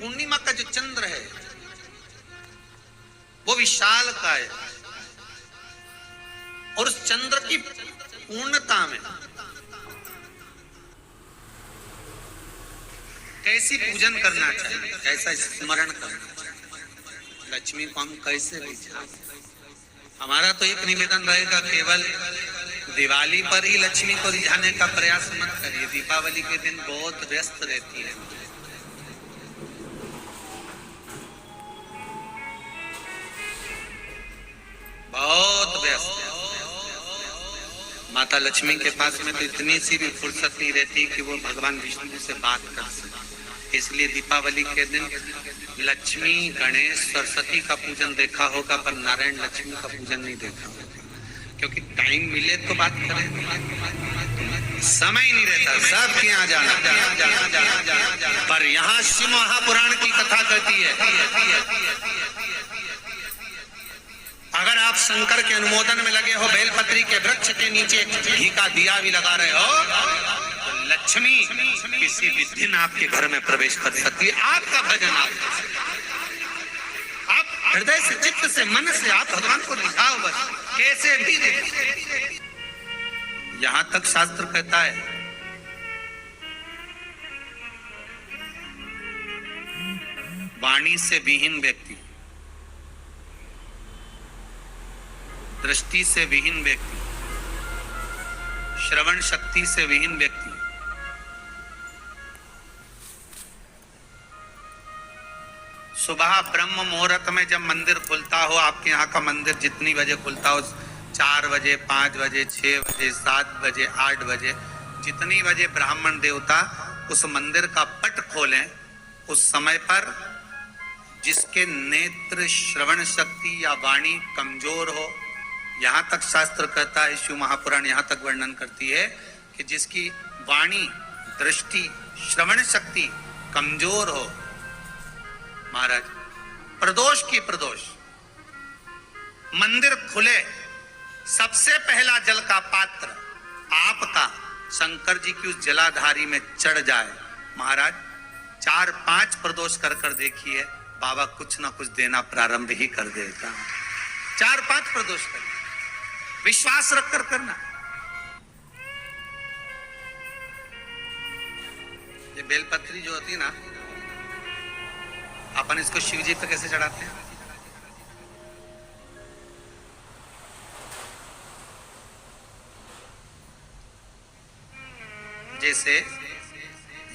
पूर्णिमा का जो चंद्र है वो विशाल का है, और उस चंद्र की पूर्णता में कैसी पूजन करना चाहिए, कैसा स्मरण करना चाहिए, लक्ष्मी को हम कैसे रिझाएं। हमारा तो एक निवेदन रहेगा, केवल दिवाली पर ही लक्ष्मी को रिझाने का प्रयास मत करिए। दीपावली के दिन बहुत व्यस्त रहती है, बहुत व्यस्त। माता लक्ष्मी के पास में तो इतनी सी भी फुर्सत नहीं रहती कि वो भगवान विष्णु से बात कर सके। इसलिए दीपावली के दिन लक्ष्मी, गणेश, सरस्वती का पूजन देखा होगा, पर नारायण लक्ष्मी का पूजन नहीं देखा होगा, क्योंकि टाइम मिले तो बात करें, समय ही नहीं रहता सबके यहाँ जाना। पर यहाँ शिव महापुराण की कथा कहती है, अगर आप शंकर के अनुमोदन में लगे हो, बेलपत्री के वृक्ष के नीचे घी का दिया भी लगा रहे हो, तो लक्ष्मी किसी भी दिन आपके घर में प्रवेश कर सकती है। आपका भजन आप हृदय से, चित्त से, मन से आप भगवान को दिखाओ, बस कैसे भी देखो। यहां तक शास्त्र कहता है, वाणी से विहीन व्यक्ति, दृष्टि से विहीन व्यक्ति, श्रवण शक्ति से विहीन व्यक्ति, सुबह ब्रह्म मुहूर्त में जब मंदिर खुलता हो, आपके यहाँ का मंदिर जितनी बजे खुलता हो, 4 बजे, 5 बजे, 6 बजे, 7 बजे, 8 बजे, जितनी बजे ब्राह्मण देवता उस मंदिर का पट खोलें, उस समय पर जिसके नेत्र, श्रवण शक्ति या वाणी कमजोर हो, यहाँ तक शास्त्र कहता है, शिव महापुराण यहाँ तक वर्णन करती है कि जिसकी वाणी, दृष्टि, श्रवण शक्ति कमजोर हो, महाराज प्रदोष की प्रदोष मंदिर खुले, सबसे पहला जल का पात्र आपका शंकर जी की उस जलाधारी में चढ़ जाए, महाराज 4-5 प्रदोष कर कर देखिए, बाबा कुछ ना कुछ देना प्रारंभ ही कर देता। 4-5 प्रदोष कर, विश्वास रखकर करना। ये बेलपत्री जो होती है ना, अपन इसको शिव जी पे कैसे चढ़ाते हैं, जैसे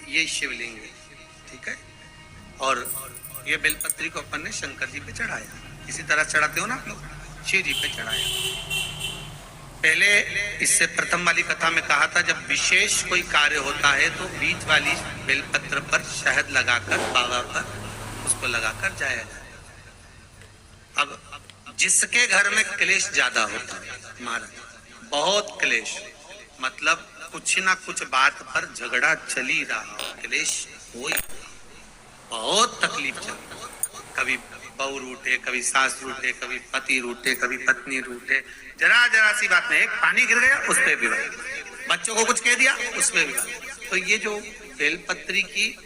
ये शिवलिंग है, ठीक है, और ये बेलपत्री को अपन ने शंकर जी पे चढ़ाया, इसी तरह चढ़ाते हो ना आप लोग, शिव जी पे चढ़ाया। पहले इससे प्रथम वाली कथा में कहा था, जब विशेष कोई कार्य होता है तो बीच वाली बेलपत्र पर शहद लगाकर, बाबा पर उसको लगाकर जाया जाए। अब जिसके घर में क्लेश ज्यादा होता है, महाराज बहुत क्लेश, मतलब कुछ ना कुछ बात पर झगड़ा चली रहा, क्लेश हो, बहुत तकलीफ चल, कभी बहू रूठे, कभी सास रूठे, कभी पति रूठे, कभी पत्नी रूठे, जरा जरा सी बात में, एक पानी गिर गया उस पे भी, बच्चों को कुछ कह दिया उसमें भी। तो ये जो बेलपत्री की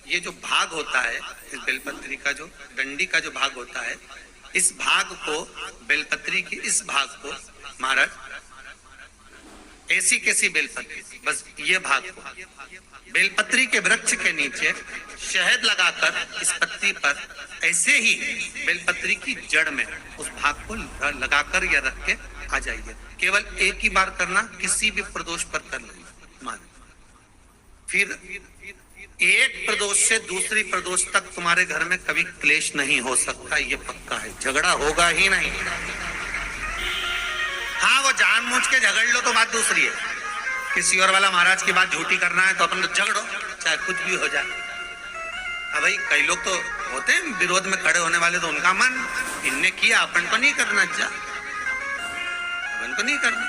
ये जो भाग होता है, इस बेलपत्री का जो डंडी का जो भाग होता है, इस भाग को, बेलपत्री की इस भाग को, महाराज ऐसी कैसी बेलपत्री, बस ये भाग को बेलपत्री के वृक्ष के नीचे शहद लगाकर इस पत्ती पर ऐसे ही बेलपत्री की जड़ में उस भाग को लगाकर या रख के आ जाइए। केवल एक ही बार करना, किसी भी प्रदोष पर कर लेना। फिर एक प्रदोष से दूसरी प्रदोष तक तुम्हारे घर में कभी क्लेश नहीं हो सकता, ये पक्का है, झगड़ा होगा ही नहीं। हाँ, वो जानबूझ के झगड़ लो तो बात दूसरी है, किसी और वाला महाराज की बात झूठी करना है तो अपन लोग झगड़ो, चाहे कुछ भी हो जाए। अब भाई कई लोग तो होते हैं विरोध में खड़े होने वाले, तो उनका मन, इनने किया अपन को नहीं करना, अपन को नहीं करना,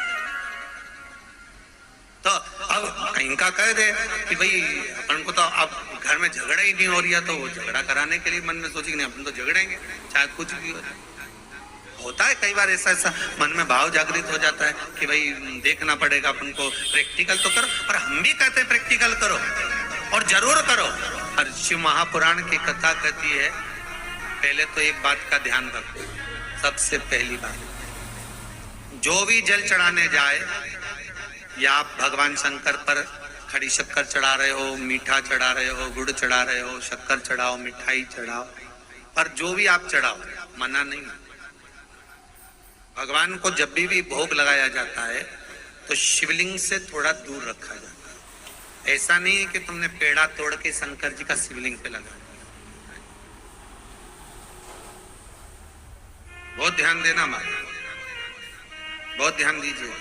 तो अब इनका कह दे कि भाई अपन को तो अब घर में झगड़ा ही नहीं हो रहा, तो वो झगड़ा कराने के लिए मन में सोचे कि नहीं अपन तो झगड़ेंगे, चाहे कुछ भी हो जाए। होता है कई बार ऐसा मन में भाव जागृत हो जाता है कि भाई देखना पड़ेगा अपन को, प्रैक्टिकल तो करो, पर हम भी कहते हैं प्रैक्टिकल करो और जरूर करो, और शिव महापुराण की कथा कहती है, पहले तो एक बात का ध्यान रखो, सबसे पहली बात, जो भी जल चढ़ाने जाए, या आप भगवान शंकर पर खड़ी शक्कर चढ़ा रहे हो, मीठा चढ़ा रहे हो, गुड़ चढ़ा रहे हो, शक्कर चढ़ाओ, मिठाई चढ़ाओ, पर जो भी आप चढ़ाओ, मना नहीं। भगवान को जब भी भोग लगाया जाता है तो शिवलिंग से थोड़ा दूर रखा जाता है। ऐसा नहीं है कि तुमने पेड़ा तोड़ के शंकर जी का शिवलिंग पे लगा। बहुत ध्यान देना मारे, बहुत ध्यान दीजिए।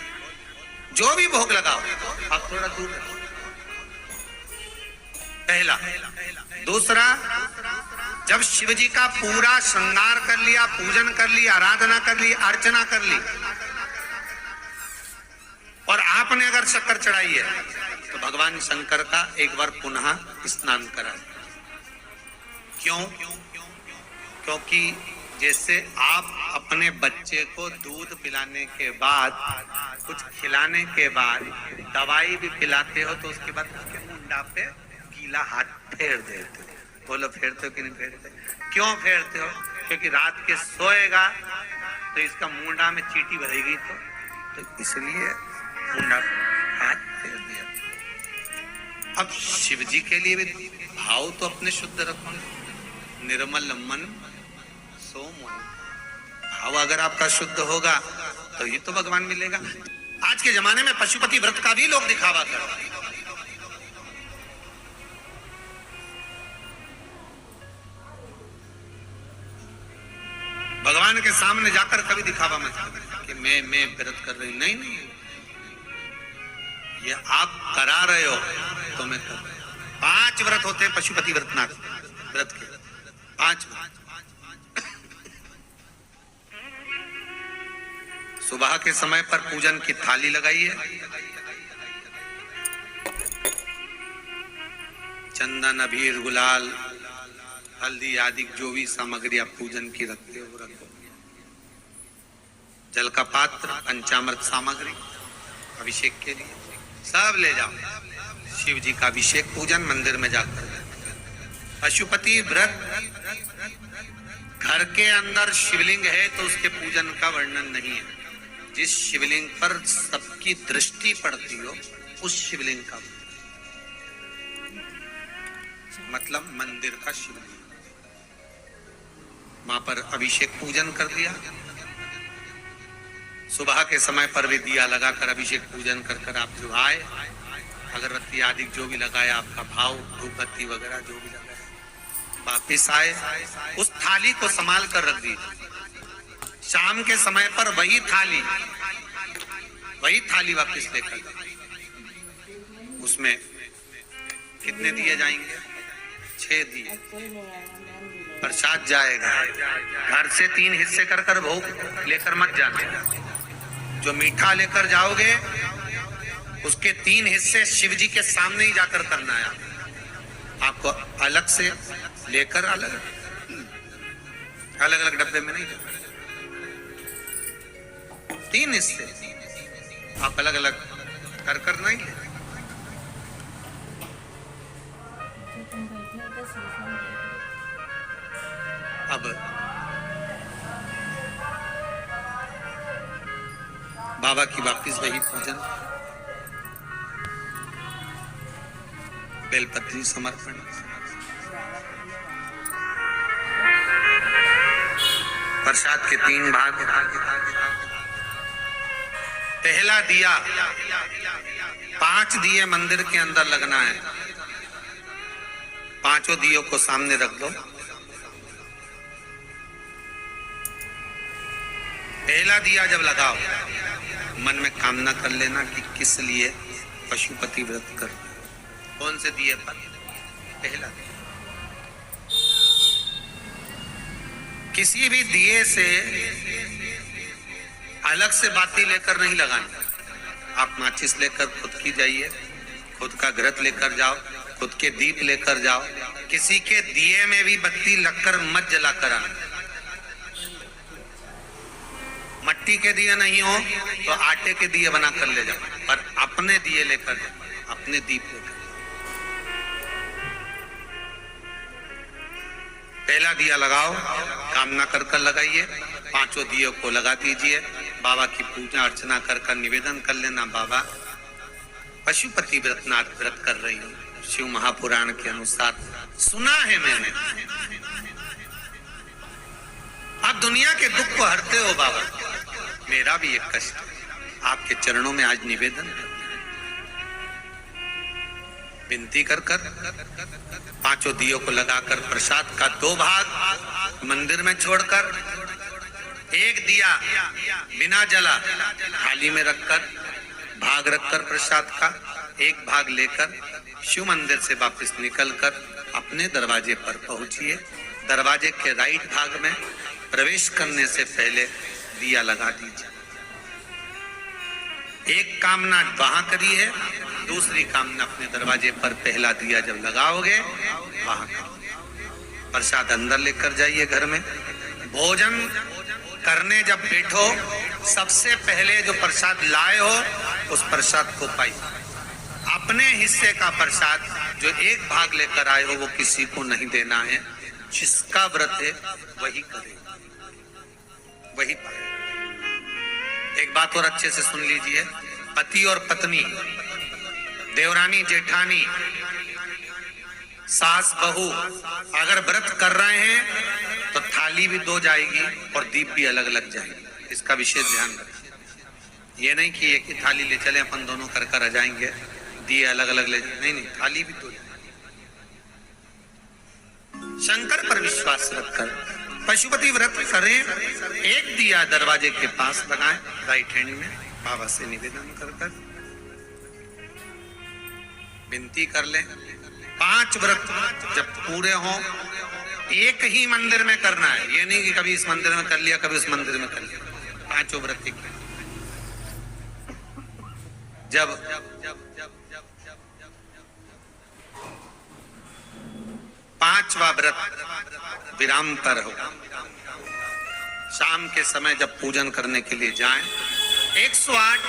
जो भी भोग लगाओ आप थोड़ा दूर रखो, पहला। दूसरा, जब शिव जी का पूरा श्रृंगार कर लिया, पूजन कर लिया, आराधना कर ली, अर्चना कर ली, और आपने अगर शक्कर चढ़ाई है तो भगवान शंकर का एक बार पुनः स्नान करा। क्यों? क्योंकि जैसे आप अपने बच्चे को दूध पिलाने के बाद, कुछ खिलाने के बाद दवाई भी पिलाते हो तो उसके बाद उसके मुंडा पे गीला हाथ फेर देते हो। बोलो फेरते हो कि नहीं फेरते? क्यों फेरते हो? क्योंकि रात के सोएगा तो इसका मुंडा में चींटी भरेगी, तो इसलिए मुंडा हाथ फेर दिया। अब शिव जी के लिए भी भाव तो अपने शुद्ध रखो, निर्मल मन सो मन। भाव अगर आपका शुद्ध होगा तो ये तो भगवान मिलेगा। आज के जमाने में पशुपति व्रत का भी लोग दिखावा करते हैं। भगवान के सामने जाकर कभी दिखावा मत करो कि मैं व्रत कर रही। नहीं नहीं, ये आप करा रहे हो तो मैं कर रहा हूं। 5 व्रत होते हैं पशुपति व्रत के, 5 व्रत। सुबह के समय पर पूजन की थाली लगाइए, चंदन, अबीर, गुलाल, हल्दी आदि जो भी सामग्री आप पूजन की रखते हो रखो। जल का पात्र, पंचामृत सामग्री अभिषेक के लिए सब ले जाओ। शिव जी का अभिषेक पूजन मंदिर में जाकर। पशुपति व्रत, घर के अंदर शिवलिंग है तो उसके पूजन का वर्णन नहीं है। जिस शिवलिंग पर सबकी दृष्टि पड़ती हो उस शिवलिंग का मतलब मंदिर का शिवलिंग, वहां पर अभिषेक पूजन कर दिया। सुबह के समय पर भी दिया लगाकर अभिषेक पूजन कर कर आप जो आए, अगरबत्ती आदि जो भी लगाया, आपका भाव, धूप बत्ती वगैरह जो भी लगाया, वापिस आए, उस थाली को संभाल कर रख दीजिए। शाम के समय पर वही थाली वापिस लेकर, उसमें कितने दिए जाएंगे? 6 दिए। प्रसाद जाएगा। घर से 3 हिस्से कर कर भोग लेकर मत जाना। जो मीठा लेकर जाओगे उसके 3 हिस्से शिव जी के सामने ही जाकर करना है। आपको अलग से लेकर अलग अलग डब्बे में नहीं लेकर, 3 हिस्से आप अलग अलग कर नहीं ले। अब बाबा की वापिस वही पूजन, बेलपत्री समर्पण, प्रसाद के 3 भाग। पहला दिया 5 दिए मंदिर के अंदर लगना है। 5 दियों को सामने रख दो। पहला दिया जब लगाओ, मन में कामना कर लेना कि किस लिए पशुपति व्रत कर। कौन से दिए पर? पहला। किसी भी दिए से अलग से बाती लेकर नहीं लगानी। आप माचिस लेकर खुद की जाइए, खुद का घृत लेकर जाओ, खुद के दीप लेकर जाओ। किसी के दिए में भी बत्ती लगकर मत जलाकर आना। मट्टी के दिए नहीं हो तो आटे के दिए बना कर ले जाओ, पर अपने दिए लेकर जाओ, अपने दीप लेकर। पहला दिया लगाओ, कामना कर कर लगाइए, 5 दिए को लगा दीजिए, बाबा की पूजा अर्चना कर कर निवेदन कर लेना, बाबा पशुपति व्रतनाथ व्रत कर रही हूँ, शिव महापुराण के अनुसार सुना है मैंने, आप दुनिया के दुख को हरते हो बाबा, मेरा भी एक कष्ट है, आपके चरणों में आज निवेदन विनती कर कर 5 दियों को लगाकर प्रसाद का 2 भाग मंदिर में छोड़कर, 1 दिया बिना जला थाली में रखकर, भाग रखकर प्रसाद का 1 भाग लेकर शिव मंदिर से वापस निकलकर अपने दरवाजे पर पहुंचिए। दरवाजे के राइट भाग में प्रवेश करने से पहले दिया लगा दीजिए। एक कामना वहां करी है, दूसरी कामना अपने दरवाजे पर पहला दिया जब लगाओगे वहां करो। प्रसाद अंदर लेकर जाइए घर में। भोजन करने जब बैठो सबसे पहले जो प्रसाद लाए हो उस प्रसाद को पाइए। अपने हिस्से का प्रसाद जो 1 भाग लेकर आए हो वो किसी को नहीं देना है। जिसका व्रत है वही करे, वही पाए। एक बात और अच्छे से सुन लीजिए, पति और पत्नी, देवरानी जेठानी, सास बहू अगर व्रत कर रहे हैं तो थाली भी 2 जाएगी और दीप भी अलग अलग जाएगी। इसका विशेष ध्यान रखें। ये नहीं कि एक ही थाली ले चले अपन दोनों कर कर आ जाएंगे, दिए अलग अलग ले, नहीं, थाली भी 2 जाएगी। शंकर पर विश्वास रखकर पशुपति व्रत करें। 1 दिया दरवाजे के पास लगाएं राइट हैंड में, बाबा से निवेदन कर कर विनती कर लें। 5 व्रत जब पूरे हों एक ही मंदिर में करना है, ये नहीं कि कभी इस मंदिर में कर लिया कभी उस मंदिर में कर लिया। 5 व्रत एक जब 5वां व्रत विराम पर हो, शाम के समय जब पूजन करने के लिए जाएं, 108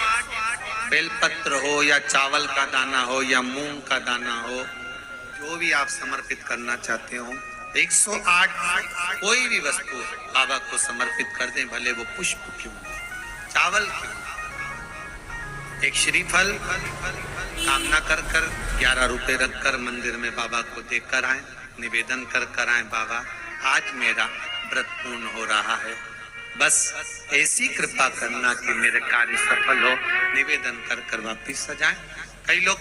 बेलपत्र हो या चावल का दाना हो या मूंग का दाना हो, जो भी आप समर्पित करना चाहते हो, 108 कोई भी वस्तु बाबा को समर्पित कर दें, भले वो पुष्प क्यों, चावल क्यों। एक श्रीफल कामना कर कर 11 रुपए रखकर मंदिर में बाबा को देख कर आए, निवेदन कर कर आए, बाबा आज मेरा व्रत पूर्ण हो रहा है, बस ऐसी कृपा करना कि मेरे कार्य सफल हो। निवेदन कर कर वापिस सजाएं। कई लोग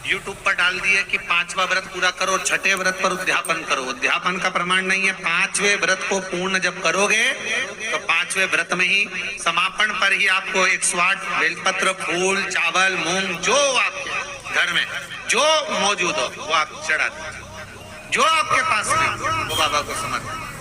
YouTube पर डाल दिए कि 5वां व्रत पूरा करो, 6ठे व्रत पर उद्यापन करो। उद्यापन का प्रमाण नहीं है। 5वें व्रत को पूर्ण जब करोगे तो 5वें व्रत में ही समापन पर ही आपको 108 बेलपत्र, फूल, चावल, मूंग जो आपके घर में जो मौजूद हो वो आप चढ़ा दीजिए। जो आपके पास नहीं वो बाबा को समर्पित।